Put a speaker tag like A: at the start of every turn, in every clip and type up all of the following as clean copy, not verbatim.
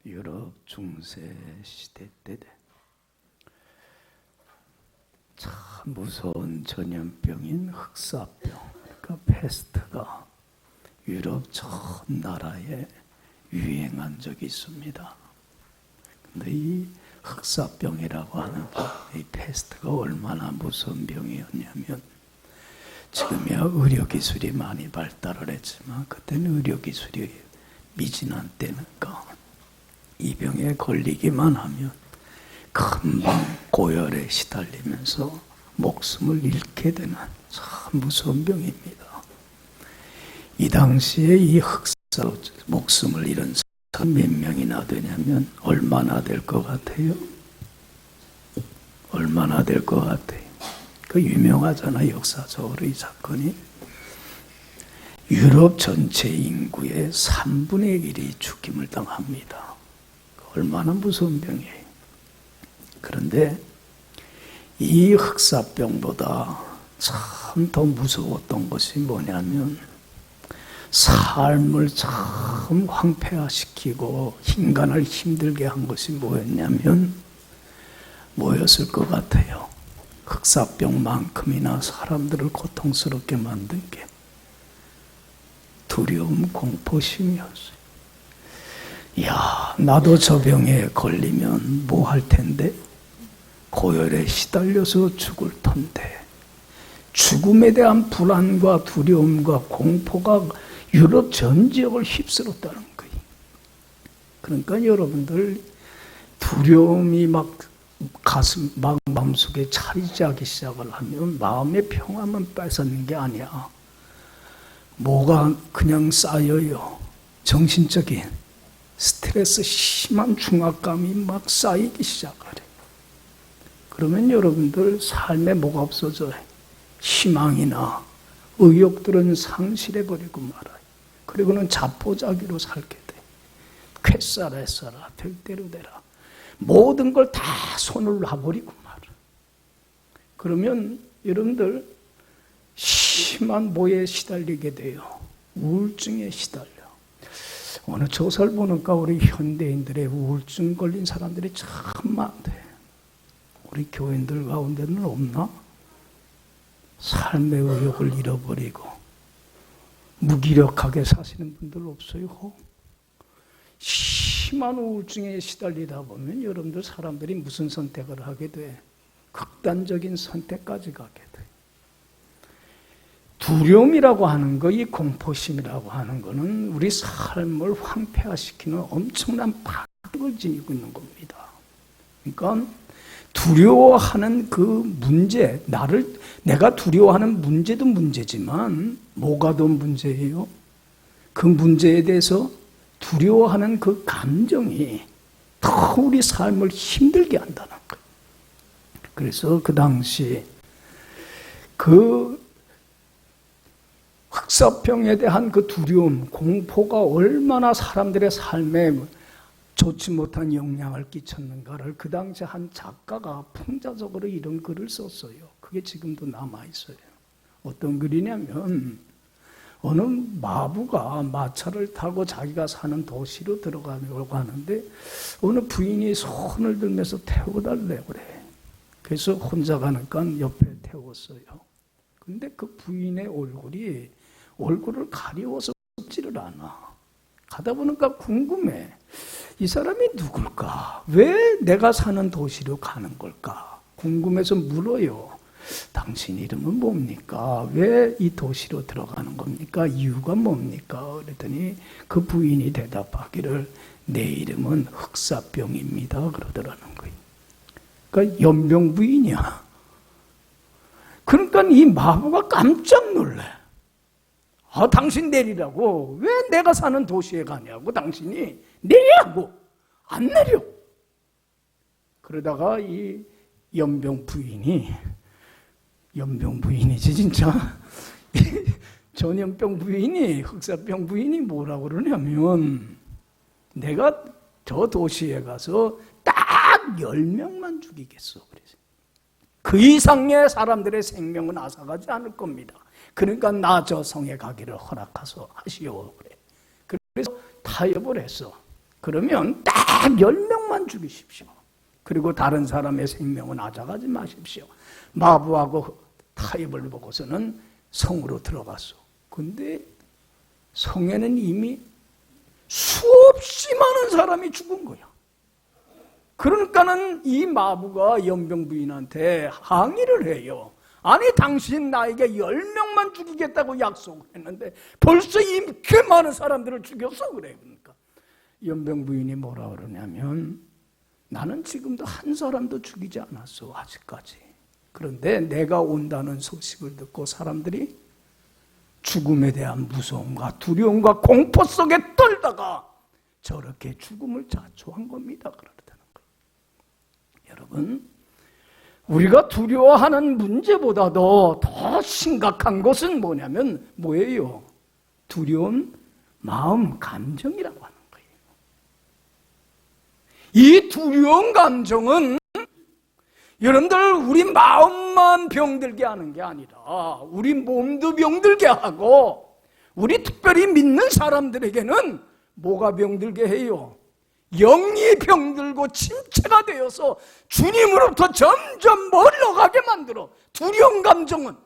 A: 유럽 중세 시대 때 참 무서운 전염병인 흑사병, 그러니까 패스트가 유럽 전 나라에 유행한 적이 있습니다. 근데 이 흑사병이라고 하는 이 패스트가 얼마나 무서운 병이었냐면, 지금이야 의료기술이 많이 발달을 했지만 그때는 의료기술이 미진한 때니까 이 병에 걸리기만 하면 금방 고열에 시달리면서 목숨을 잃게 되는 참 무서운 병입니다. 이 당시에 이 흑사로 목숨을 잃은 사람 몇 명이나 되냐면 얼마나 될 것 같아요? 얼마나 될 것 같아요? 그 유명하잖아, 역사적으로 이 사건이. 유럽 전체 인구의 3분의 1이 죽임을 당합니다. 얼마나 무서운 병이에요. 그런데 이 흑사병보다 참 더 무서웠던 것이 뭐냐면, 삶을 참 황폐화시키고 인간을 힘들게 한 것이 뭐였냐면, 뭐였을 것 같아요? 흑사병만큼이나 사람들을 고통스럽게 만든 게 두려움, 공포심이었어요. 야, 나도 저 병에 걸리면 뭐 할 텐데? 고열에 시달려서 죽을 텐데. 죽음에 대한 불안과 두려움과 공포가 유럽 전 지역을 휩쓸었다는 거예요. 그러니까 여러분들, 두려움이 막 마음속에 차리자기 시작을 하면 마음의 평화만 뺏어는 게 아니야. 뭐가 그냥 쌓여요. 정신적인 스트레스, 심한 중압감이 막 쌓이기 시작하래. 그러면 여러분들 삶에 뭐가 없어져요? 희망이나 의욕들은 상실해버리고 말아요. 그리고는 자포자기로 살게 돼. 쾌싸라 했어라, 될 대로 되라. 모든 걸 다 손을 놔버리고 말아. 그러면 여러분들 심한 뭐에 시달리게 돼요? 우울증에 시달려. 어느 조사를 보니까 우리 현대인들의 우울증 걸린 사람들이 참 많대. 우리 교인들 가운데는 없나? 삶의 의욕을 잃어버리고 무기력하게 사시는 분들 없어요? 심한 우울증에 시달리다 보면 여러분들 사람들이 무슨 선택을 하게 돼? 극단적인 선택까지 가게 돼. 두려움이라고 하는 거, 이 공포심이라고 하는 거는 우리 삶을 황폐화시키는 엄청난 파격을 지니고 있는 겁니다. 그러니까 두려워하는 그 문제, 내가 두려워하는 문제도 문제지만 뭐가 더 문제예요? 그 문제에 대해서 두려워하는 그 감정이 더 우리 삶을 힘들게 한다는 거예요. 그래서 그 당시 그 흑사병에 대한 그 두려움, 공포가 얼마나 사람들의 삶에 좋지 못한 영향을 끼쳤는가를 그 당시 한 작가가 풍자적으로 이런 글을 썼어요. 그게 지금도 남아있어요. 어떤 글이냐면, 어느 마부가 마차를 타고 자기가 사는 도시로 들어가려고 하는데 어느 부인이 손을 들면서 태워달라고 그래. 그래서 혼자 가니까 옆에 태웠어요. 근데 그 부인의 얼굴을 가리워서 웃지를 않아. 가다 보니까 궁금해. 이 사람이 누굴까? 왜 내가 사는 도시로 가는 걸까? 궁금해서 물어요. 당신 이름은 뭡니까? 왜 이 도시로 들어가는 겁니까? 이유가 뭡니까? 그랬더니 그 부인이 대답하기를 내 이름은 흑사병입니다. 그러더라는 거예요. 그러니까 연병 부인이야. 그러니까 이 마부가 깜짝 놀래. 아, 당신 내리라고. 왜 내가 사는 도시에 가냐고. 당신이 내리라고. 안 내려. 그러다가 이 연병 부인이지 진짜. 전염병 부인이, 흑사병 부인이 뭐라고 그러냐면, 내가 저 도시에 가서 딱 10명만 죽이겠어. 그래서 그 이상의 사람들의 생명은 앗아가지 않을 겁니다. 그러니까 나 저 성에 가기를 허락하소 하시오. 그래. 그래서 타협을 했어. 그러면 딱 10명만 죽이십시오. 그리고 다른 사람의 생명은 앗아가지 마십시오. 마부하고 타협을 보고서는 성으로 들어갔어. 근데 성에는 이미 수없이 많은 사람이 죽은 거야. 그러니까는 이 마부가 연병 부인한테 항의를 해요. 아니 당신 나에게 10명만 죽이겠다고 약속을 했는데 벌써 이렇게 많은 사람들을 죽였어 그래. 그러니까 연병 부인이 뭐라 그러냐면 나는 지금도 한 사람도 죽이지 않았어 아직까지. 그런데 내가 온다는 소식을 듣고 사람들이 죽음에 대한 무서움과 두려움과 공포 속에 떨다가 저렇게 죽음을 자초한 겁니다. 그러다는 거예요. 여러분, 우리가 두려워하는 문제보다도 더 심각한 것은 뭐냐면 뭐예요? 두려운 마음, 감정이라고 하는 거예요. 이 두려운 감정은 여러분들 우리 마음만 병들게 하는 게 아니라 우리 몸도 병들게 하고 우리 특별히 믿는 사람들에게는 뭐가 병들게 해요? 영이 병들고 침체가 되어서 주님으로부터 점점 멀어가게 만들어. 두려운 감정은.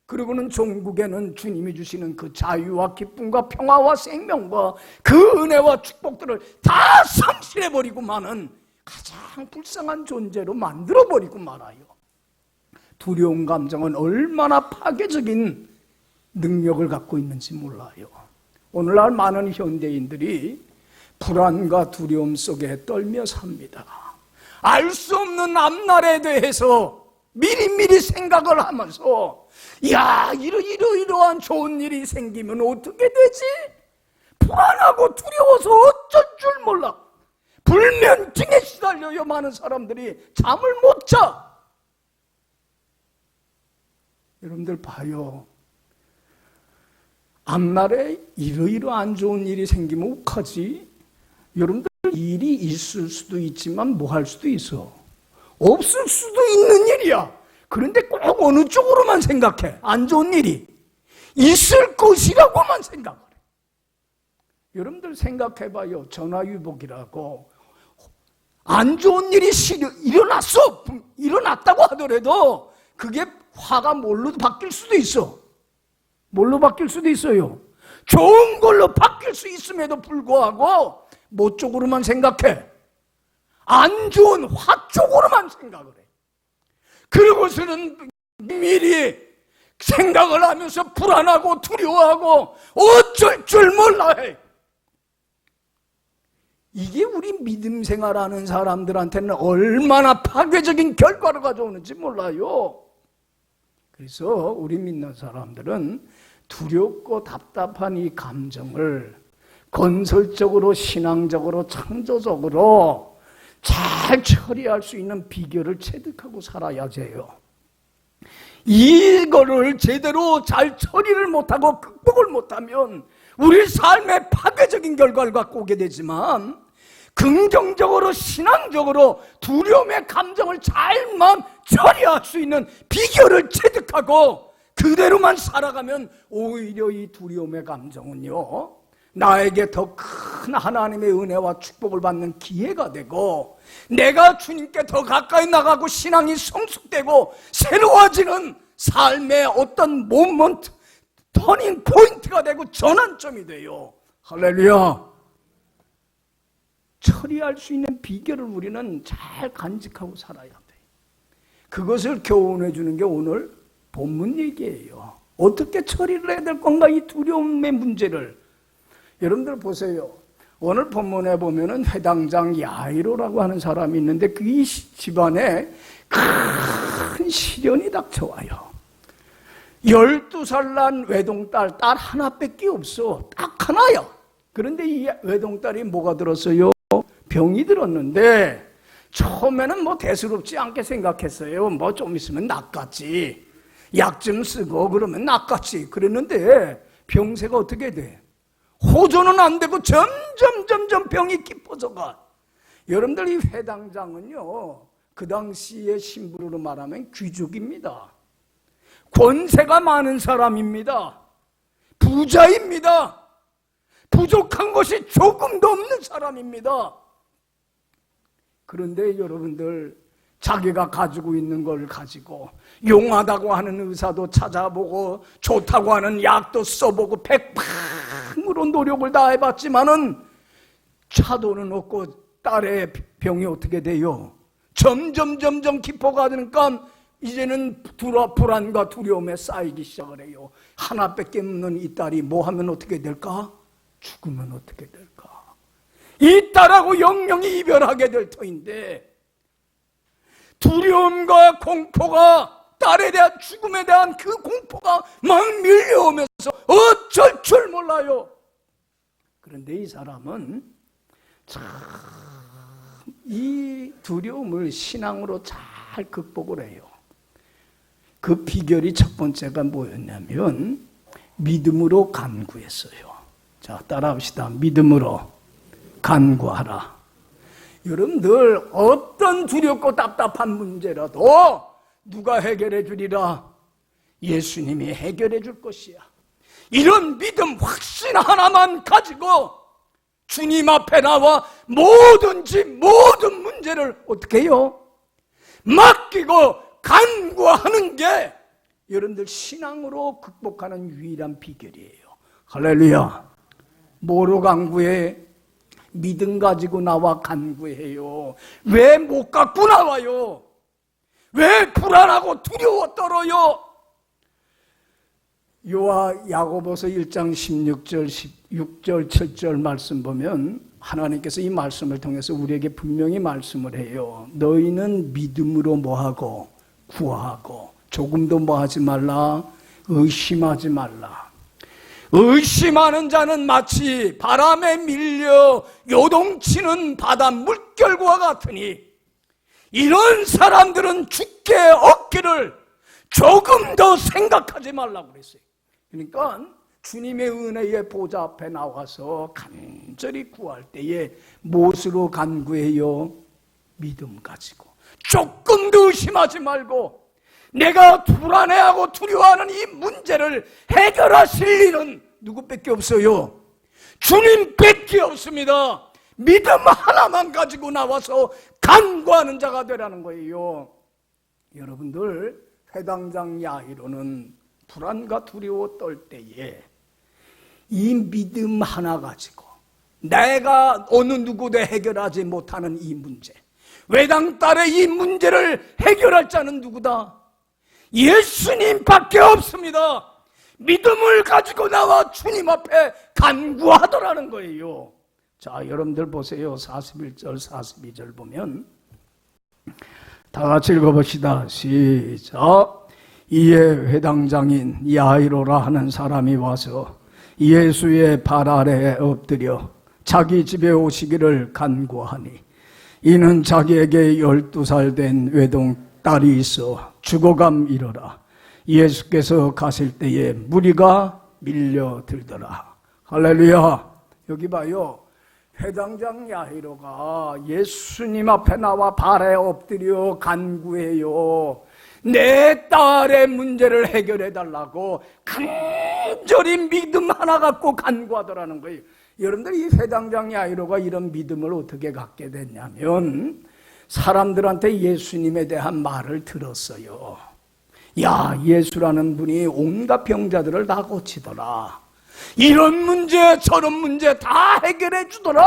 A: 그리고는 종국에는 주님이 주시는 그 자유와 기쁨과 평화와 생명과 그 은혜와 축복들을 다 상실해버리고만은 가장 불쌍한 존재로 만들어버리고 말아요. 두려운 감정은 얼마나 파괴적인 능력을 갖고 있는지 몰라요. 오늘날 많은 현대인들이 불안과 두려움 속에 떨며 삽니다. 알 수 없는 앞날에 대해서 미리미리 생각을 하면서 야, 이러한 좋은 일이 생기면 어떻게 되지? 불안하고 두려워서 어쩔 줄 몰라. 불면증에 시달려요. 많은 사람들이 잠을 못 자. 여러분들 봐요. 앞날에 이러이러한 좋은 일이 생기면 어떡하지? 여러분들 일이 있을 수도 있지만 뭐 할 수도 있어. 없을 수도 있는 일이야. 그런데 꼭 어느 쪽으로만 생각해. 안 좋은 일이 있을 것이라고만 생각을 해. 여러분들 생각해봐요. 전화위복이라고 안 좋은 일이 일어났다고 하더라도 그게 화가 뭘로 바뀔 수도 있어. 뭘로 바뀔 수도 있어요? 좋은 걸로 바뀔 수 있음에도 불구하고 뭐 쪽으로만 생각해? 안 좋은 화 쪽으로만 생각을 해. 그러고서는 미리 생각을 하면서 불안하고 두려워하고 어쩔 줄 몰라 해. 이게 우리 믿음 생활하는 사람들한테는 얼마나 파괴적인 결과를 가져오는지 몰라요. 그래서 우리 믿는 사람들은 두렵고 답답한 이 감정을 건설적으로, 신앙적으로, 창조적으로 잘 처리할 수 있는 비결을 체득하고 살아야 돼요. 이거를 제대로 잘 처리를 못하고 극복을 못하면 우리 삶의 파괴적인 결과를 갖고 오게 되지만 긍정적으로, 신앙적으로 두려움의 감정을 잘만 처리할 수 있는 비결을 체득하고 그대로만 살아가면 오히려 이 두려움의 감정은요, 나에게 더 큰 하나님의 은혜와 축복을 받는 기회가 되고 내가 주님께 더 가까이 나가고 신앙이 성숙되고 새로워지는 삶의 어떤 모먼트, 터닝 포인트가 되고 전환점이 돼요. 할렐루야. 처리할 수 있는 비결을 우리는 잘 간직하고 살아야 돼. 그것을 교훈해 주는 게 오늘 본문 얘기예요. 어떻게 처리를 해야 될 건가, 이 두려움의 문제를. 여러분들 보세요. 오늘 본문에 보면은 회당장 야이로라고 하는 사람이 있는데 그 집안에 큰 시련이 닥쳐와요. 12살 난 외동딸, 딸 하나밖에 없어. 딱 하나야. 그런데 이 외동딸이 뭐가 들었어요? 병이 들었는데 처음에는 뭐 대수롭지 않게 생각했어요. 뭐 좀 있으면 낫겠지. 약 좀 쓰고 그러면 낫겠지. 그랬는데 병세가 어떻게 돼? 호전은 안 되고 점점 병이 깊어져가. 여러분들 이 회당장은요, 그 당시의 신분으로 말하면 귀족입니다. 권세가 많은 사람입니다. 부자입니다. 부족한 것이 조금도 없는 사람입니다. 그런데 여러분들, 자기가 가지고 있는 걸 가지고 용하다고 하는 의사도 찾아보고 좋다고 하는 약도 써보고 백방으로 노력을 다 해봤지만은 차도는 없고 딸의 병이 어떻게 돼요? 점점 깊어가니까 이제는 불안과 두려움에 쌓이기 시작을 해요. 하나밖에 없는 이 딸이 뭐 하면 어떻게 될까? 죽으면 어떻게 될까? 이 딸하고 영영이 이별하게 될 터인데, 두려움과 공포가, 딸에 대한 죽음에 대한 그 공포가 막 밀려오면서 어쩔 줄 몰라요. 그런데 이 사람은 참 이 두려움을 신앙으로 잘 극복을 해요. 그 비결이 첫 번째가 뭐였냐면 믿음으로 간구했어요. 자, 따라합시다. 믿음으로 간구하라. 여러분들, 어떤 두렵고 답답한 문제라도 누가 해결해 주리라? 예수님이 해결해 줄 것이야. 이런 믿음, 확신 하나만 가지고 주님 앞에 나와 뭐든지 모든 문제를 어떻게 해요? 맡기고 간구하는 게 여러분들 신앙으로 극복하는 유일한 비결이에요. 할렐루야. 뭐로 간구해? 믿음 가지고 나와 간구해요. 왜 못 갖고 나와요? 왜 불안하고 두려워 떨어요? 야고보서 1장 16절, 16절, 7절 말씀 보면 하나님께서 이 말씀을 통해서 우리에게 분명히 말씀을 해요. 너희는 믿음으로 뭐하고 구하고 조금도 뭐하지 말라, 의심하지 말라. 의심하는 자는 마치 바람에 밀려 요동치는 바다 물결과 같으니 이런 사람들은 주께 얻기를 조금 더 생각하지 말라고 그랬어요. 그러니까 주님의 은혜의 보좌 앞에 나와서 간절히 구할 때에 무엇으로 간구해요? 믿음 가지고. 조금도 의심하지 말고 내가 불안해하고 두려워하는 이 문제를 해결하실 일은 누구밖에 없어요? 주님밖에 없습니다. 믿음 하나만 가지고 나와서 간구하는 자가 되라는 거예요. 여러분들, 회당장 야이로는 불안과 두려워 떨 때에 이 믿음 하나 가지고 내가 어느 누구도 해결하지 못하는 이 문제, 외당딸의 이 문제를 해결할 자는 누구다? 예수님밖에 없습니다. 믿음을 가지고 나와 주님 앞에 간구하더라는 거예요. 자, 여러분들 보세요. 41절 42절 보면 다 같이 읽어봅시다. 시작. 이에 회당장인 야이로라 하는 사람이 와서 예수의 발 아래에 엎드려 자기 집에 오시기를 간구하니 이는 자기에게 12살 된 외동 딸이 있어 죽어감 이르라. 예수께서 가실 때에 무리가 밀려들더라. 할렐루야. 여기 봐요. 회당장 야이로가 예수님 앞에 나와 발에 엎드려 간구해요. 내 딸의 문제를 해결해 달라고 간절히 믿음 하나 갖고 간구하더라는 거예요. 여러분들, 이 회당장 야이로가 이런 믿음을 어떻게 갖게 됐냐면 사람들한테 예수님에 대한 말을 들었어요. 야, 예수라는 분이 온갖 병자들을 다 고치더라. 이런 문제 저런 문제 다 해결해 주더라.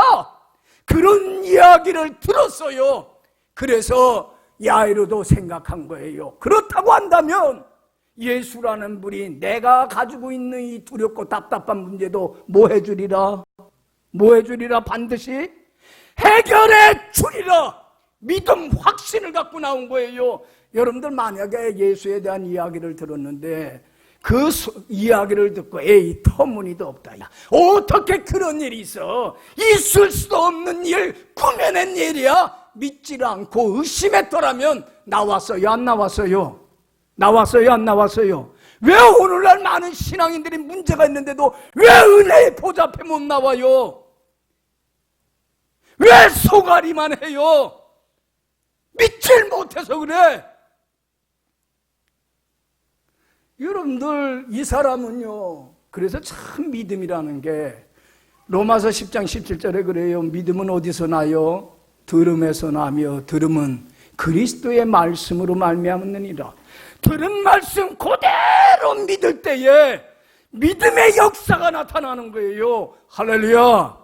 A: 그런 이야기를 들었어요. 그래서 야이로도 생각한 거예요. 그렇다고 한다면 예수라는 분이 내가 가지고 있는 이 두렵고 답답한 문제도 뭐 해주리라? 뭐 해주리라? 반드시 해결해 주리라. 믿음 확신을 갖고 나온 거예요. 여러분들, 만약에 예수에 대한 이야기를 들었는데 그 이야기를 듣고 에이, 터무니도 없다. 야, 어떻게 그런 일이 있어? 있을 수도 없는 일, 꾸며낸 일이야. 믿지를 않고 의심했더라면 나왔어요? 안 나왔어요? 나왔어요? 안 나왔어요? 왜 오늘날 많은 신앙인들이 문제가 있는데도 왜 은혜의 보좌 앞에 못 나와요? 왜 소가리만 해요? 믿질 못해서 그래. 여러분들, 이 사람은요, 그래서 참 믿음이라는 게 로마서 10장 17절에 그래요. 믿음은 어디서 나요? 들음에서 나며 들음은 그리스도의 말씀으로 말미암느니라. 들은 말씀 그대로 믿을 때에 믿음의 역사가 나타나는 거예요. 할렐루야.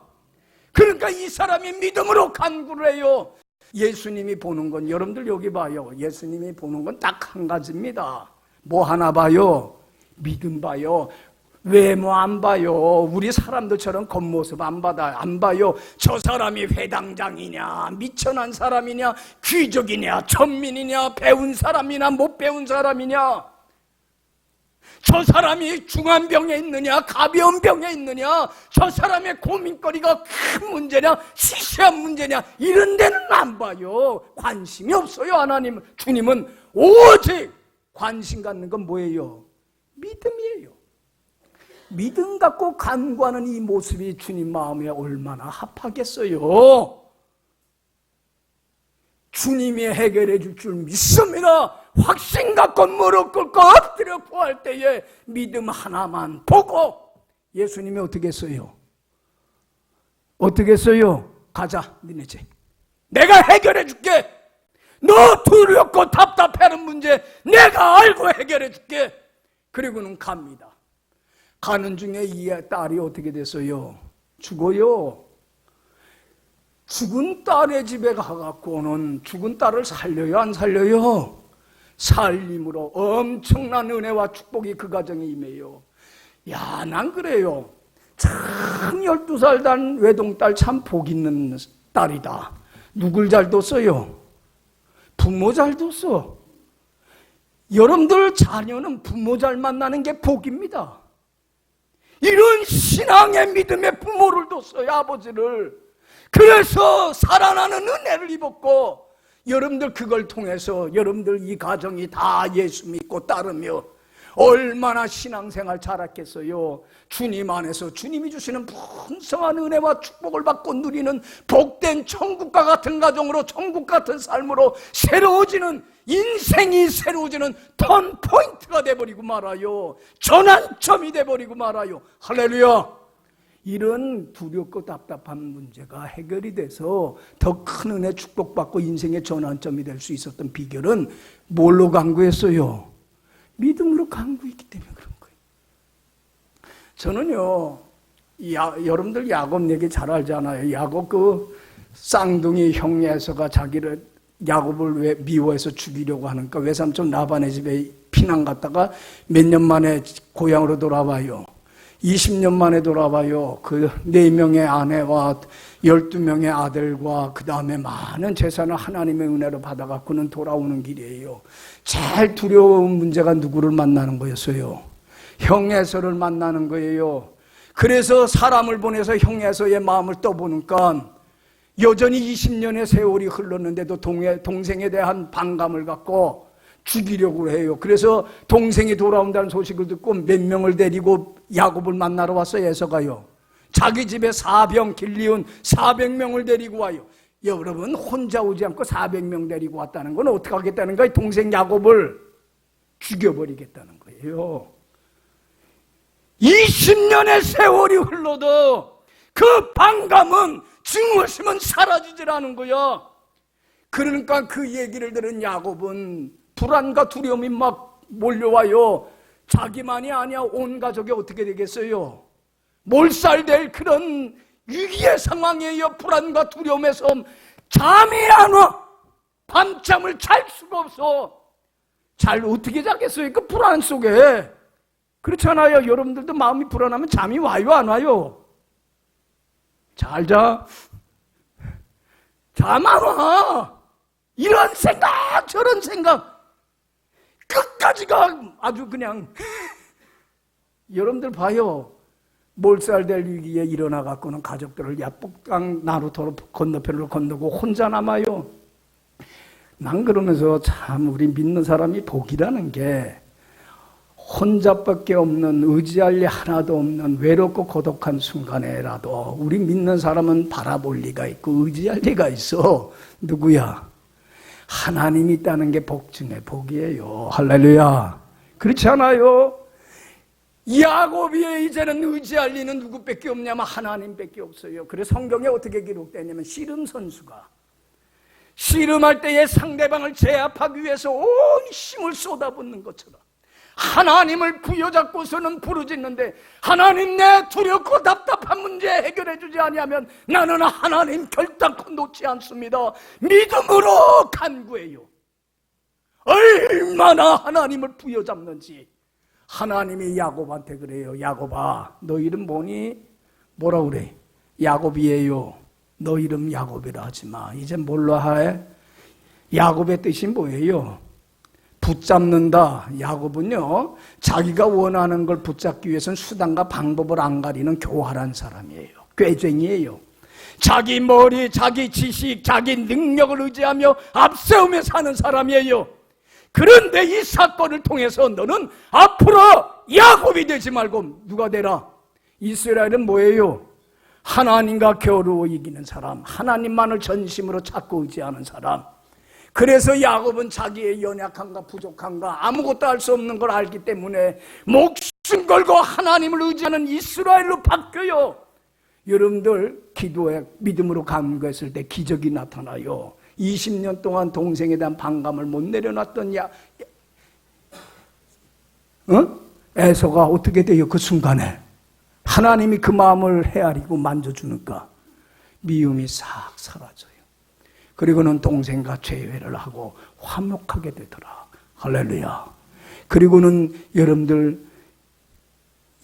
A: 그러니까 이 사람이 믿음으로 간구를 해요. 예수님이 보는 건, 여러분들 여기 봐요. 예수님이 보는 건 딱 한 가지입니다. 뭐 하나 봐요? 믿음 봐요. 외모 안 봐요. 우리 사람들처럼 겉모습 안 봐요. 저 사람이 회당장이냐, 미천한 사람이냐, 귀족이냐, 천민이냐, 배운 사람이냐, 못 배운 사람이냐, 저 사람이 중한 병에 있느냐, 가벼운 병에 있느냐, 저 사람의 고민거리가 큰 문제냐, 시시한 문제냐, 이런 데는 안 봐요. 관심이 없어요. 하나님, 주님은 오직 관심 갖는 건 뭐예요? 믿음이에요. 믿음 갖고 간구하는 이 모습이 주님 마음에 얼마나 합하겠어요. 주님이 해결해 줄 줄 믿습니다. 확신 갖고 무릎 꿇고 엎드려 구할 때에 믿음 하나만 보고 예수님이 어떻게 했어요? 어떻게 했어요? 가자, 니네 집. 내가 해결해 줄게. 너 두렵고 답답해하는 문제 내가 알고 해결해 줄게. 그리고는 갑니다. 가는 중에 이 딸이 어떻게 됐어요? 죽어요. 죽은 딸의 집에 가갖고는 죽은 딸을 살려요, 안 살려요? 살림으로 엄청난 은혜와 축복이 그 가정에 임해요. 야, 난 그래요. 참 12살 단 외동딸 참 복 있는 딸이다. 누굴 잘 뒀어요? 부모 잘 뒀어. 여러분들 자녀는 부모 잘 만나는 게 복입니다. 이런 신앙의 믿음의 부모를 뒀어요, 아버지를. 그래서 살아나는 은혜를 입었고, 여러분들 그걸 통해서 여러분들 이 가정이 다 예수 믿고 따르며 얼마나 신앙생활 잘했겠어요. 주님 안에서 주님이 주시는 풍성한 은혜와 축복을 받고 누리는 복된 천국과 같은 가정으로, 천국 같은 삶으로 새로워지는, 인생이 새로워지는 턴포인트가 돼버리고 말아요. 전환점이 돼버리고 말아요. 할렐루야. 이런 두렵고 답답한 문제가 해결이 돼서 더 큰 은혜 축복받고 인생의 전환점이 될 수 있었던 비결은 뭘로 간구했어요? 믿음으로 간구했기 때문에 그런 거예요. 저는요, 여러분들 야곱 얘기 잘 알잖아요. 야곱 그 쌍둥이 형 에서가 자기를, 야곱을 왜 미워해서 죽이려고 하니까 외삼촌 라반의 집에 피난 갔다가 몇 년 만에 고향으로 돌아와요. 20년 만에 돌아와요. 그 4명의 아내와 12명의 아들과 그 다음에 많은 재산을 하나님의 은혜로 받아갖고는 돌아오는 길이에요. 제일 두려운 문제가 누구를 만나는 거였어요? 형 에서를 만나는 거예요. 그래서 사람을 보내서 형 에서의 마음을 떠보니까 여전히 20년의 세월이 흘렀는데도 동생에 대한 반감을 갖고 죽이려고 해요. 그래서 동생이 돌아온다는 소식을 듣고 몇 명을 데리고 야곱을 만나러 왔어요. 에서가요. 자기 집에 사병 길리온 400명을 데리고 와요. 여러분, 혼자 오지 않고 400명 데리고 왔다는 건 어떻게 하겠다는 거예요? 동생 야곱을 죽여버리겠다는 거예요. 20년의 세월이 흘러도 그 반감은, 증오심은 사라지질 않은 거야. 그러니까 그 얘기를 들은 야곱은 불안과 두려움이 막 몰려와요. 자기만이 아니야 온 가족이 어떻게 되겠어요? 몰살될 그런 위기의 상황이에요. 불안과 두려움에서 잠이 안 와. 밤잠을 잘 수가 없어. 잘 어떻게 자겠어요? 그 불안 속에. 그렇잖아요. 여러분들도 마음이 불안하면 잠이 와요, 안 와요? 잘 자. 잠 안 와. 이런 생각 저런 생각 끝까지가 아주 그냥 여러분들 봐요. 몰살될 위기에 일어나갖고는 가족들을 야복강 나루터로 건너편으로 건너고 혼자 남아요. 난 그러면서 참 우리 믿는 사람이 복이라는 게 혼자밖에 없는, 의지할 리 하나도 없는 외롭고 고독한 순간에라도 우리 믿는 사람은 바라볼 리가 있고 의지할 리가 있어. 누구야? 하나님이 있다는 게 복 중에 복이에요. 할렐루야. 그렇지 않아요? 야곱이 이제는 의지할 리는 누구밖에 없냐면 하나님밖에 없어요. 그래서 성경에 어떻게 기록되냐면 씨름 선수가 씨름할 때에 상대방을 제압하기 위해서 온 힘을 쏟아붓는 것처럼 하나님을 부여잡고서는 부르짖는데, 하나님, 내 두렵고 답답한 문제 해결해 주지 아니하면 나는 하나님 결단코 놓지 않습니다. 믿음으로 간구해요. 얼마나 하나님을 부여잡는지. 하나님이 야곱한테 그래요. 야곱아, 너 이름 뭐니? 뭐라 그래? 야곱이에요. 너 이름 야곱이라 하지 마. 이제 뭘로 해? 야곱의 뜻이 뭐예요? 붙잡는다. 야곱은요, 자기가 원하는 걸 붙잡기 위해서는 수단과 방법을 안 가리는 교활한 사람이에요. 꾀쟁이에요. 자기 머리, 자기 지식, 자기 능력을 의지하며 앞세우며 사는 사람이에요. 그런데 이 사건을 통해서 너는 앞으로 야곱이 되지 말고 누가 되라? 이스라엘은 뭐예요? 하나님과 겨루어 이기는 사람, 하나님만을 전심으로 찾고 의지하는 사람. 그래서 야곱은 자기의 연약함과 부족함과 아무것도 할 수 없는 걸 알기 때문에 목숨 걸고 하나님을 의지하는 이스라엘로 바뀌어요. 여러분들 기도에 믿음으로 간구했을 때 기적이 나타나요. 20년 동안 동생에 대한 반감을 못 내려놨던 에서가 어떻게 돼요? 그 순간에 하나님이 그 마음을 헤아리고 만져주니까 미움이 싹 사라져요. 그리고는 동생과 재회를 하고 화목하게 되더라. 할렐루야. 그리고는 여러분들,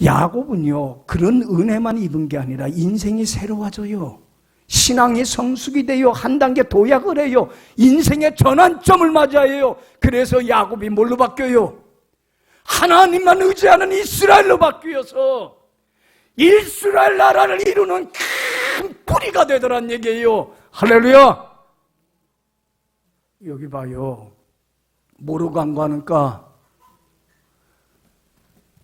A: 야곱은요, 그런 은혜만 입은 게 아니라 인생이 새로워져요. 신앙이 성숙이 돼요. 한 단계 도약을 해요. 인생의 전환점을 맞이해요. 그래서 야곱이 뭘로 바뀌어요? 하나님만 의지하는 이스라엘로 바뀌어서 이스라엘 나라를 이루는 큰 뿌리가 되더란 얘기예요. 할렐루야. 여기 봐요. 뭐로 간구하니까,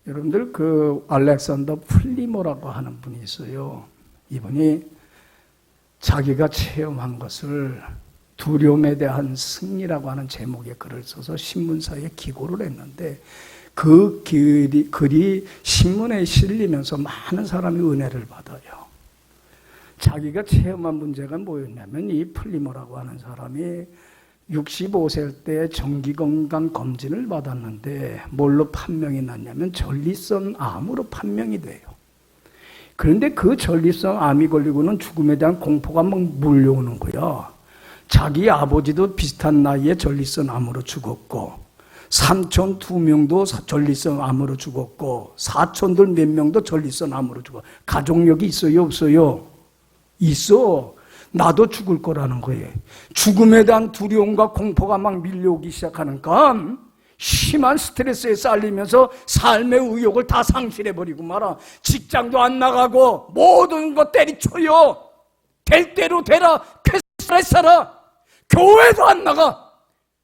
A: 여러분들 그 알렉산더 플리모라고 하는 분이 있어요. 이분이 자기가 체험한 것을 두려움에 대한 승리라고 하는 제목의 글을 써서 신문사에 기고를 했는데, 그 글이 신문에 실리면서 많은 사람이 은혜를 받아요. 자기가 체험한 문제가 뭐였냐면, 이 플리모라고 하는 사람이 65세 때 정기건강 검진을 받았는데 뭘로 판명이 났냐면 전립선 암으로 판명이 돼요. 그런데 그 전립선 암이 걸리고는 죽음에 대한 공포가 막 몰려오는 거야. 자기 아버지도 비슷한 나이에 전립선 암으로 죽었고, 삼촌 2명도 전립선 암으로 죽었고, 사촌들 몇 명도 전립선 암으로 죽어. 가족력이 있어요, 없어요? 있어. 나도 죽을 거라는 거예요. 죽음에 대한 두려움과 공포가 막 밀려오기 시작하니까 심한 스트레스에 쌓이면서 삶의 의욕을 다 상실해버리고 말아. 직장도 안 나가고 모든 거 때리쳐요. 될 대로 되라. 쾌사를 살아. 교회도 안 나가.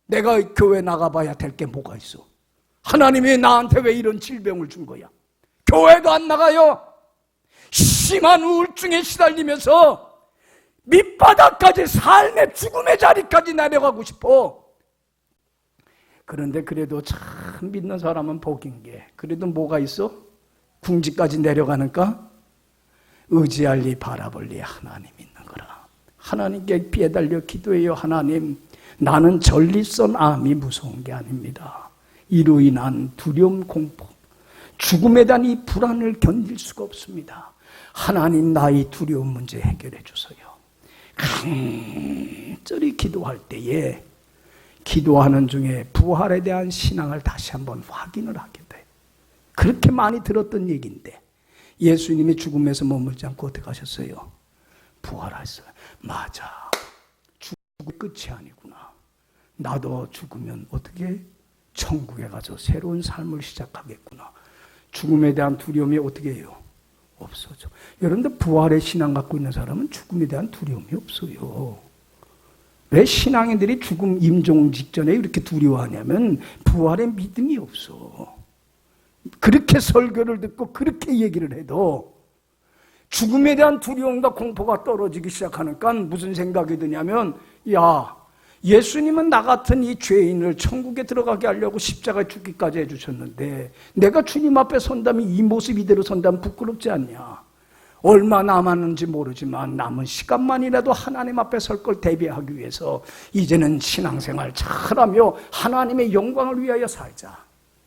A: 내가 교회 나가봐야 될 게 뭐가 있어? 하나님이 나한테 왜 이런 질병을 준 거야? 교회도 안 나가요. 심한 우울증에 시달리면서 밑바닥까지, 삶의 죽음의 자리까지 내려가고 싶어. 그런데 그래도 참 믿는 사람은 복인 게, 그래도 뭐가 있어? 궁지까지 내려가니까 의지할 리 바라볼 리 하나님 있는 거라. 하나님께 피해달려 기도해요. 하나님, 나는 전립선 암이 무서운 게 아닙니다. 이로 인한 두려움, 공포, 죽음에 대한 이 불안을 견딜 수가 없습니다. 하나님, 나의 두려운 문제 해결해 주세요. 간절히 기도할 때에 기도하는 중에 부활에 대한 신앙을 다시 한번 확인을 하게 돼. 그렇게 많이 들었던 얘기인데 예수님이 죽음에서 머물지 않고 어떻게 하셨어요? 부활하셨어요. 맞아. 죽음이 끝이 아니구나. 나도 죽으면 어떻게 천국에 가서 새로운 삶을 시작하겠구나. 죽음에 대한 두려움이 어떻게 해요? 없어져. 여러분들 부활의 신앙 갖고 있는 사람은 죽음에 대한 두려움이 없어요. 왜 신앙인들이 죽음 임종 직전에 이렇게 두려워하냐면 부활의 믿음이 없어. 그렇게 설교를 듣고 그렇게 얘기를 해도 죽음에 대한 두려움과 공포가 떨어지기 시작하니까 무슨 생각이 드냐면, 야, 예수님은 나 같은 이 죄인을 천국에 들어가게 하려고 십자가에 죽기까지 해주셨는데 내가 주님 앞에 선다면 이 모습 이대로 선다면 부끄럽지 않냐? 얼마 남았는지 모르지만 남은 시간만이라도 하나님 앞에 설 걸 대비하기 위해서 이제는 신앙생활 잘하며 하나님의 영광을 위하여 살자.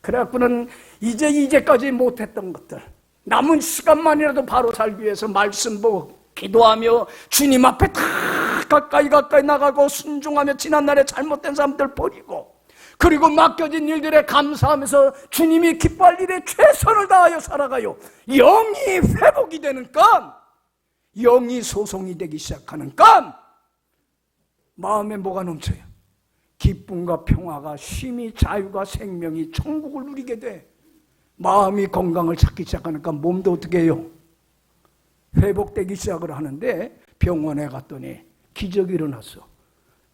A: 그래갖고는 이제까지 못했던 것들 남은 시간만이라도 바로 살기 위해서 말씀 보고 기도하며 주님 앞에 다 가까이 나가고 순종하며 지난날에 잘못된 사람들 버리고 그리고 맡겨진 일들에 감사하면서 주님이 기뻐할 일에 최선을 다하여 살아가요. 영이 회복이 되는 건 영이 소송이 되기 시작하는 건 마음에 뭐가 넘쳐요? 기쁨과 평화가 쉼이 자유가 생명이 천국을 누리게 돼. 마음이 건강을 찾기 시작하니까 몸도 어떻게 해요? 회복되기 시작을 하는데 병원에 갔더니 기적이 일어났어.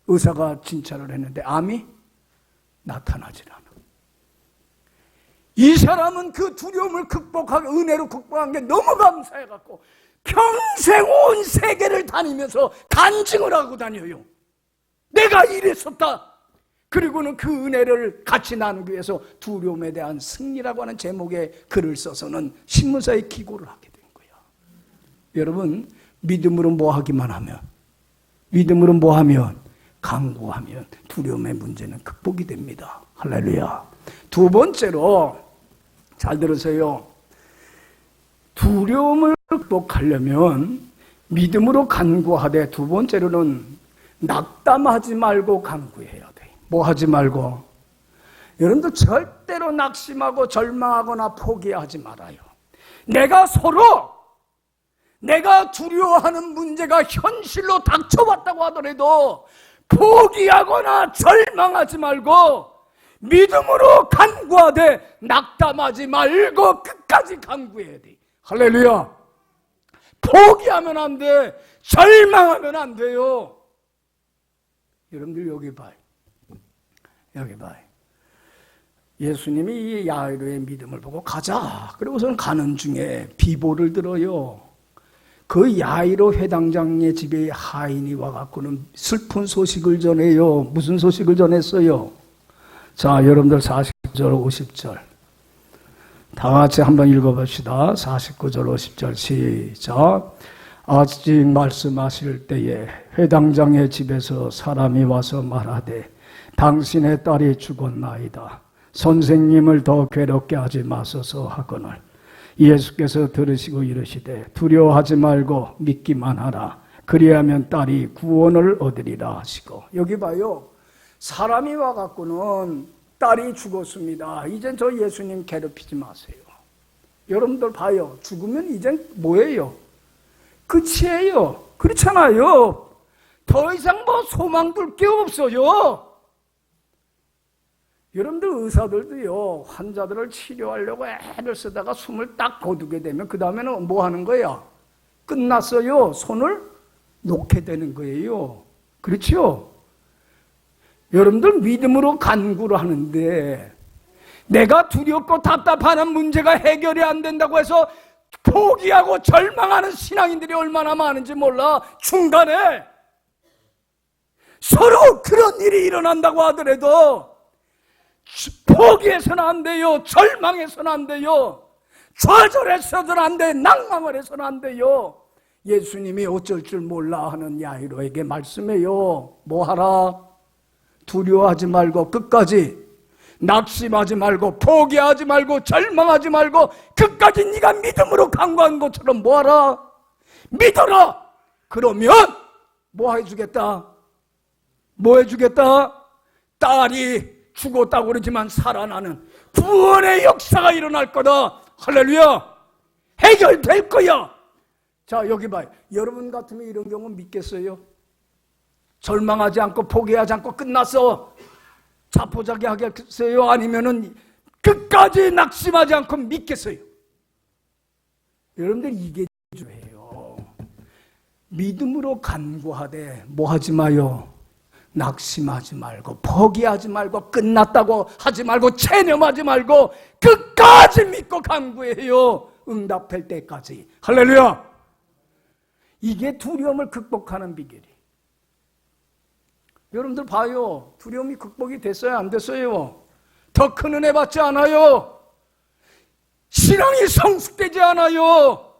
A: 의사가 진찰을 했는데 암이 나타나질 않아. 이 사람은 그 두려움을 극복하고 은혜로 극복한 게 너무 감사해갖고 평생 온 세계를 다니면서 간증을 하고 다녀요. 내가 이랬었다. 그리고는 그 은혜를 같이 나누기 위해서 두려움에 대한 승리라고 하는 제목의 글을 써서는 신문사에 기고를 하게 된 거야. 여러분, 믿음으로 뭐 하기만 하면, 믿음으로 뭐 하면, 강구하면 두려움의 문제는 극복이 됩니다. 할렐루야. 두 번째로, 잘 들으세요. 두려움을 극복하려면 믿음으로 간구하되 두 번째로는 낙담하지 말고 간구해야 돼. 뭐 하지 말고? 여러분들 절대로 낙심하고 절망하거나 포기하지 말아요. 내가 두려워하는 문제가 현실로 닥쳐왔다고 하더라도 포기하거나 절망하지 말고 믿음으로 간구하되 낙담하지 말고 끝까지 간구해야 돼. 할렐루야. 포기하면 안 돼. 절망하면 안 돼요. 여러분들 여기 봐요. 여기 봐요. 예수님이 이 야이로의 믿음을 보고 가자. 그리고서는 가는 중에 비보를 들어요. 그 야이로 회당장의 집에 하인이 와갖고는 슬픈 소식을 전해요. 무슨 소식을 전했어요? 자, 여러분들 49절 50절 다 같이 한번 읽어봅시다. 49절 50절 시작. 아직 말씀하실 때에 회당장의 집에서 사람이 와서 말하되 당신의 딸이 죽었나이다. 선생님을 더 괴롭게 하지 마소서 하거늘 예수께서 들으시고 이르시되 두려워하지 말고 믿기만 하라. 그리하면 딸이 구원을 얻으리라 하시고. 여기 봐요. 사람이 와갖고는 딸이 죽었습니다. 이젠 저 예수님 괴롭히지 마세요. 여러분들 봐요. 죽으면 이젠 뭐예요? 끝이에요. 그렇잖아요. 더 이상 뭐 소망 둘 게 없어요. 여러분들 의사들도요, 환자들을 치료하려고 애를 쓰다가 숨을 딱 거두게 되면 그 다음에는 뭐 하는 거야? 끝났어요. 손을 놓게 되는 거예요. 그렇죠? 여러분들 믿음으로 간구를 하는데 내가 두렵고 답답한 문제가 해결이 안 된다고 해서 포기하고 절망하는 신앙인들이 얼마나 많은지 몰라. 중간에 서로 그런 일이 일어난다고 하더라도 포기해서는 안 돼요. 절망해서는 안 돼요. 좌절해서는 안 돼. 낭망을 해서는 안 돼요. 예수님이 어쩔 줄 몰라 하는 야이로에게 말씀해요. 뭐 하라? 두려워하지 말고 끝까지, 낙심하지 말고 포기하지 말고 절망하지 말고 끝까지 네가 믿음으로 간구한 것처럼 뭐 하라? 믿어라. 그러면 뭐 해주겠다? 뭐 해주겠다? 딸이 죽었다고 그러지만 살아나는 구원의 역사가 일어날 거다. 할렐루야. 해결될 거야. 자, 여기 봐요. 여러분 같으면 이런 경우 믿겠어요? 절망하지 않고 포기하지 않고 끝났어. 자포자기 하겠어요? 아니면은 끝까지 낙심하지 않고 믿겠어요? 여러분들 이게 중요해요. 믿음으로 간구하되 뭐 하지 마요? 낙심하지 말고 포기하지 말고 끝났다고 하지 말고 체념하지 말고 끝까지 믿고 간구해요. 응답될 때까지. 할렐루야. 이게 두려움을 극복하는 비결이에요. 여러분들 봐요. 두려움이 극복이 됐어요? 안 됐어요? 더 큰 은혜 받지 않아요? 신앙이 성숙되지 않아요?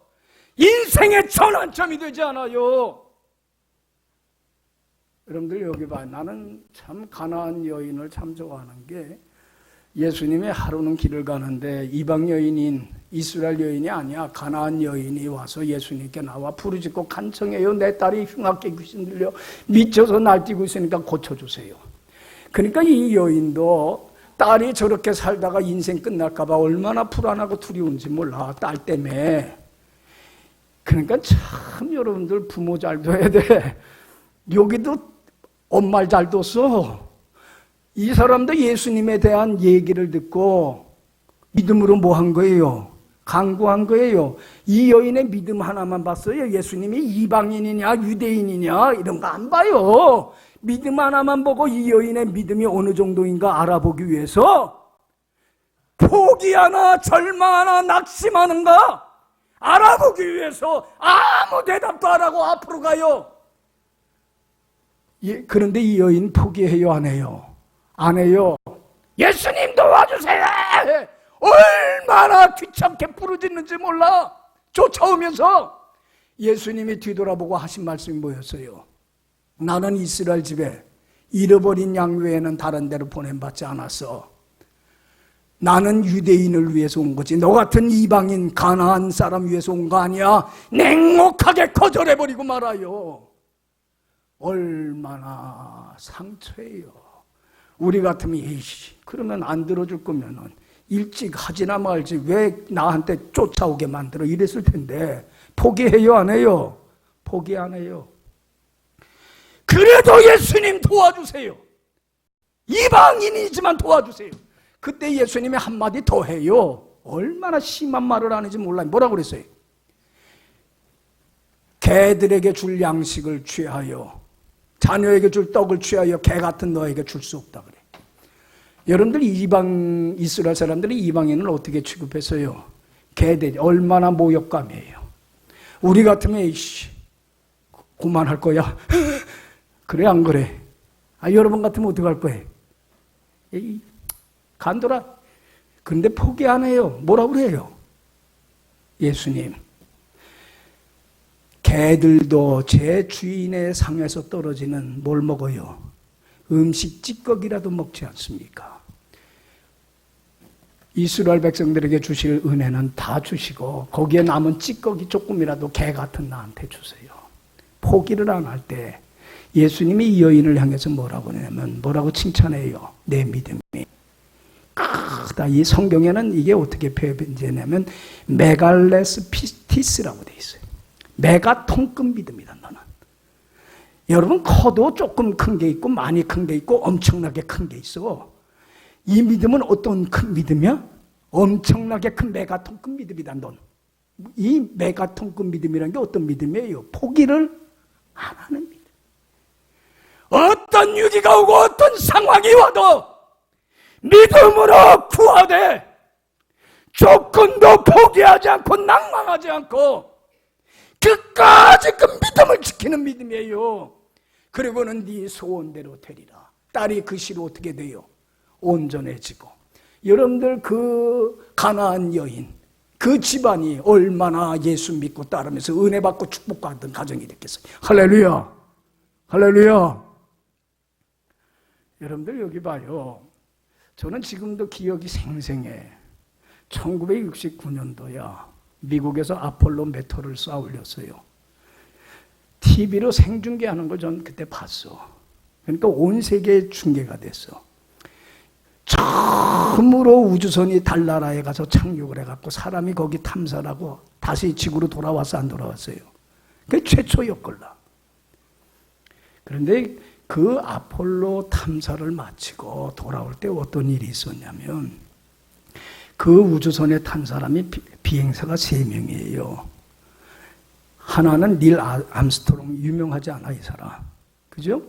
A: 인생의 전환점이 되지 않아요? 여러분들 여기 봐요. 나는 참 가나안 여인을 참 좋아하는 게 예수님이 하루는 길을 가는데 이방 여인인 이스라엘 여인이 아니야. 가나안 여인이 와서 예수님께 나와 부르짖고 간청해요. 내 딸이 흉악하게 귀신 들려 미쳐서 날뛰고 있으니까 고쳐주세요. 그러니까 이 여인도 딸이 저렇게 살다가 인생 끝날까 봐 얼마나 불안하고 두려운지 몰라. 딸 때문에. 그러니까 참 여러분들 부모 잘 둬야 돼. 여기도 엄마를 잘 뒀어. 이 사람도 예수님에 대한 얘기를 듣고 믿음으로 뭐 한 거예요? 간구한 거예요. 이 여인의 믿음 하나만 봤어요. 예수님이 이방인이냐 유대인이냐 이런 거 안 봐요. 믿음 하나만 보고 이 여인의 믿음이 어느 정도인가 알아보기 위해서 포기하나 절망하나 낙심하는가 알아보기 위해서 아무 대답도 안 하고 앞으로 가요. 예, 그런데 이 여인 포기해요? 안 해요? 안 해요. 예수님 도와주세요. 얼마나 귀찮게 부르짖는지 몰라. 쫓아오면서 예수님이 뒤돌아보고 하신 말씀이 뭐였어요? 나는 이스라엘 집에 잃어버린 양 외에는 다른 데로 보냄받지 않았어. 나는 유대인을 위해서 온 거지. 너 같은 이방인 가나안 사람 위해서 온 거 아니야. 냉혹하게 거절해버리고 말아요. 얼마나 상처예요. 우리 같으면 에이씨 그러면 안 들어줄 거면은 일찍 하지나 말지 왜 나한테 쫓아오게 만들어 이랬을 텐데 포기해요? 안 해요? 포기 안 해요. 그래도 예수님 도와주세요. 이방인이지만 도와주세요. 그때 예수님이 한마디 더 해요. 얼마나 심한 말을 하는지 몰라요. 뭐라고 그랬어요? 개들에게 줄 양식을 취하여 자녀에게 줄 떡을 취하여 개 같은 너에게 줄 수 없다 그래. 여러분들 이방 이스라엘 사람들이 이방인을 어떻게 취급했어요? 개들 얼마나 모욕감이에요. 우리 같으면 이씨 그만할 거야. 그래 안 그래? 여러분 같으면 어떻게 할 거예요? 에이, 간돌아. 근데 포기 안 해요. 뭐라고 그래요? 예수님. 개들도 제 주인의 상에서 떨어지는 뭘 먹어요? 음식 찌꺼기라도 먹지 않습니까? 이스라엘 백성들에게 주실 은혜는 다 주시고 거기에 남은 찌꺼기 조금이라도 개 같은 나한테 주세요. 포기를 안 할 때 예수님이 이 여인을 향해서 뭐라고 하냐면 뭐라고 칭찬해요? 내 믿음이 크다. 이 성경에는 이게 어떻게 표현되냐면 메갈레스 피티스라고 돼 있어요. 메가톤급 믿음이다 너는. 여러분 커도 조금 큰 게 있고 많이 큰 게 있고 엄청나게 큰 게 있어. 이 믿음은 어떤 큰 믿음이야? 엄청나게 큰 메가톤급 믿음이다 넌. 이 메가톤급 믿음이라는 게 어떤 믿음이에요? 포기를 안 하는 믿음. 어떤 위기가 오고 어떤 상황이 와도 믿음으로 구하되 조금도 포기하지 않고 낭망하지 않고 끝까지 그 믿음을 지키는 믿음이에요. 그리고는 네 소원대로 되리라. 딸이 그 시로 어떻게 돼요? 온전해지고. 여러분들 그 가나안 여인 그 집안이 얼마나 예수 믿고 따르면서 은혜 받고 축복받던 가정이 됐겠어요. 할렐루야. 할렐루야. 여러분들 여기 봐요. 저는 지금도 기억이 생생해. 1969년도야. 미국에서 아폴로 메토를 쏘아 올렸어요. TV로 생중계하는 걸 전 그때 봤어. 그러니까 온 세계에 중계가 됐어. 처음으로 우주선이 달나라에 가서 착륙을 해갖고 사람이 거기 탐사를 하고 다시 지구로 돌아왔어 안 돌아왔어요? 그게 최초였걸라. 그런데 그 아폴로 탐사를 마치고 돌아올 때 어떤 일이 있었냐면 그 우주선에 탄 사람이 비행사가 3명이에요. 하나는 닐 암스트롱, 유명하지 않아 이 사람. 그죠?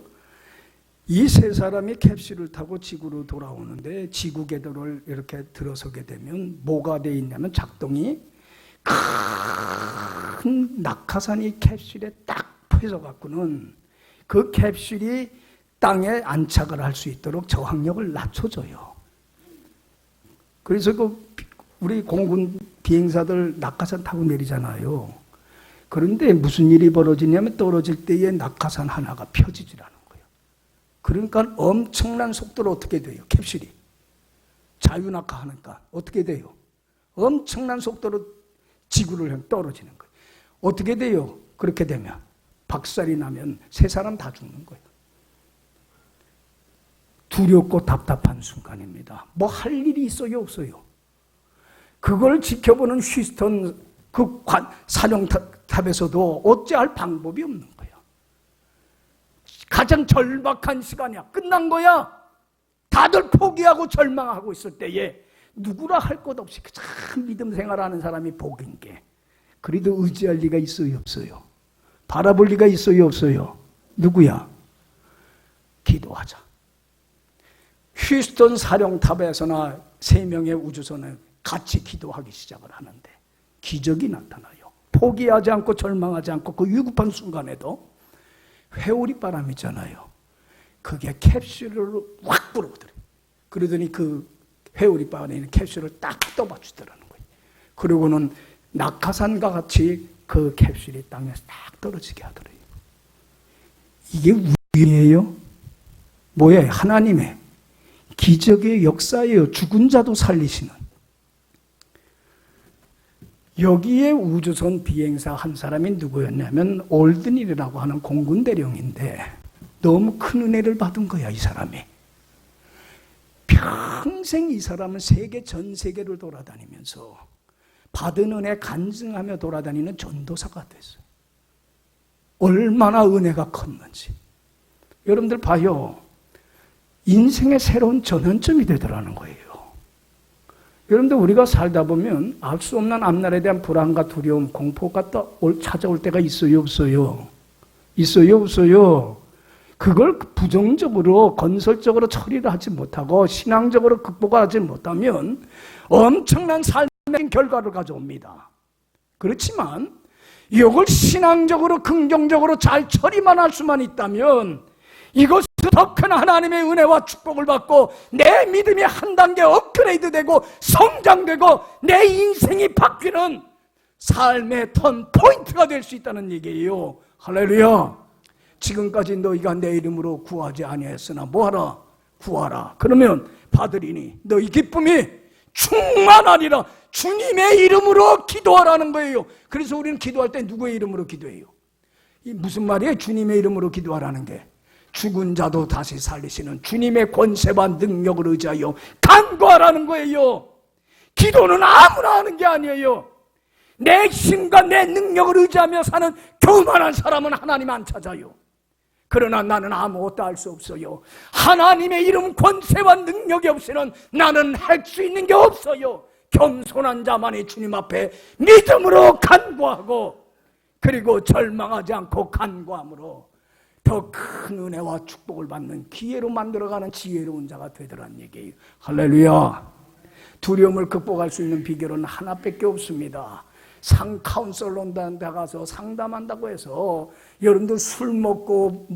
A: 이 3사람이 캡슐을 타고 지구로 돌아오는데 지구 궤도를 이렇게 들어서게 되면 뭐가 돼 있냐면 작동이 큰 낙하산이 캡슐에 딱 펴져 갖고는 그 캡슐이 땅에 안착을 할 수 있도록 저항력을 낮춰줘요. 그래서 우리 공군 비행사들 낙하산 타고 내리잖아요. 그런데 무슨 일이 벌어지냐면 떨어질 때에 낙하산 하나가 펴지지라는 거예요. 그러니까 엄청난 속도로 어떻게 돼요? 캡슐이 자유낙하하니까 어떻게 돼요? 엄청난 속도로 지구를 향해 떨어지는 거예요. 어떻게 돼요? 그렇게 되면 박살이 나면 세 사람 다 죽는 거예요. 두렵고 답답한 순간입니다. 뭐 할 일이 있어요, 없어요? 그걸 지켜보는 휴스턴 그 사령탑에서도 어찌할 방법이 없는 거예요. 가장 절박한 시간이야. 끝난 거야. 다들 포기하고 절망하고 있을 때에 누구라 할 것 없이 참 믿음 생활하는 사람이 복인 게, 그래도 의지할 리가 있어요, 없어요? 바라볼 리가 있어요, 없어요? 누구야? 기도하자. 휴스턴 사령탑에서나 3명의 우주선을 같이 기도하기 시작을 하는데 기적이 나타나요. 포기하지 않고 절망하지 않고 그 위급한 순간에도 회오리 바람이잖아요. 그게 캡슐을 확 불어오더래요. 그러더니 그 회오리 바람에 있는 캡슐을 딱 떠받치더라는 거예요. 그리고는 낙하산과 같이 그 캡슐이 땅에서 딱 떨어지게 하더래요. 이게 우연이에요? 뭐예요? 하나님의 기적의 역사예요. 죽은 자도 살리시는. 여기에 우주선 비행사 한 사람이 누구였냐면 올드닐이라고 하는 공군 대령인데 너무 큰 은혜를 받은 거야, 이 사람이. 평생 이 사람은 전 세계를 돌아다니면서 받은 은혜 간증하며 돌아다니는 전도사가 됐어요. 얼마나 은혜가 컸는지. 여러분들 봐요. 인생의 새로운 전환점이 되더라는 거예요. 여러분들 우리가 살다 보면 알 수 없는 앞날에 대한 불안과 두려움, 공포가 찾아올 때가 있어요, 없어요? 있어요, 없어요? 그걸 부정적으로 건설적으로 처리를 하지 못하고 신앙적으로 극복하지 못하면 엄청난 삶의 결과를 가져옵니다. 그렇지만 이걸 신앙적으로 긍정적으로 잘 처리만 할 수만 있다면 이것은 더 큰 하나님의 은혜와 축복을 받고 내 믿음이 한 단계 업그레이드되고 성장되고 내 인생이 바뀌는 삶의 턴 포인트가 될 수 있다는 얘기예요. 할렐루야. 지금까지 너희가 내 이름으로 구하지 아니하였으나 뭐하라? 구하라. 그러면 받으리니 너희 기쁨이 충만하리라. 주님의 이름으로 기도하라는 거예요. 그래서 우리는 기도할 때 누구의 이름으로 기도해요? 이 무슨 말이에요? 주님의 이름으로 기도하라는 게. 죽은 자도 다시 살리시는 주님의 권세와 능력을 의지하여 간구하라는 거예요. 기도는 아무나 하는 게 아니에요. 내 힘과 내 능력을 의지하며 사는 교만한 사람은 하나님 안 찾아요. 그러나 나는 아무것도 할 수 없어요. 하나님의 이름 권세와 능력이 없이는 나는 할 수 있는 게 없어요. 겸손한 자만이 주님 앞에 믿음으로 간구하고 그리고 절망하지 않고 간구함으로 더 큰 은혜와 축복을 받는 기회로 만들어가는 지혜로운 자가 되더란 얘기예요. 할렐루야. 두려움을 극복할 수 있는 비결은 하나밖에 없습니다. 카운셀러한테 가서 상담한다고 해서 여러분들 술 먹고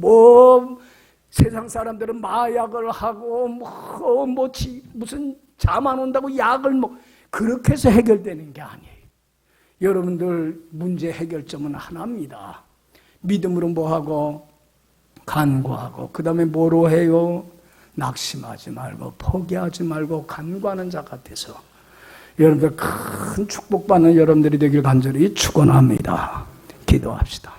A: 세상 사람들은 마약을 하고 무슨 잠 안 온다고 약을 그렇게 해서 해결되는 게 아니에요. 여러분들 문제 해결점은 하나입니다. 믿음으로 뭐하고 간구하고 그 다음에 뭐로 해요? 낙심하지 말고 포기하지 말고 간구하는 자가 돼서 여러분들 큰 축복받는 여러분들이 되길 간절히 축원합니다. 기도합시다.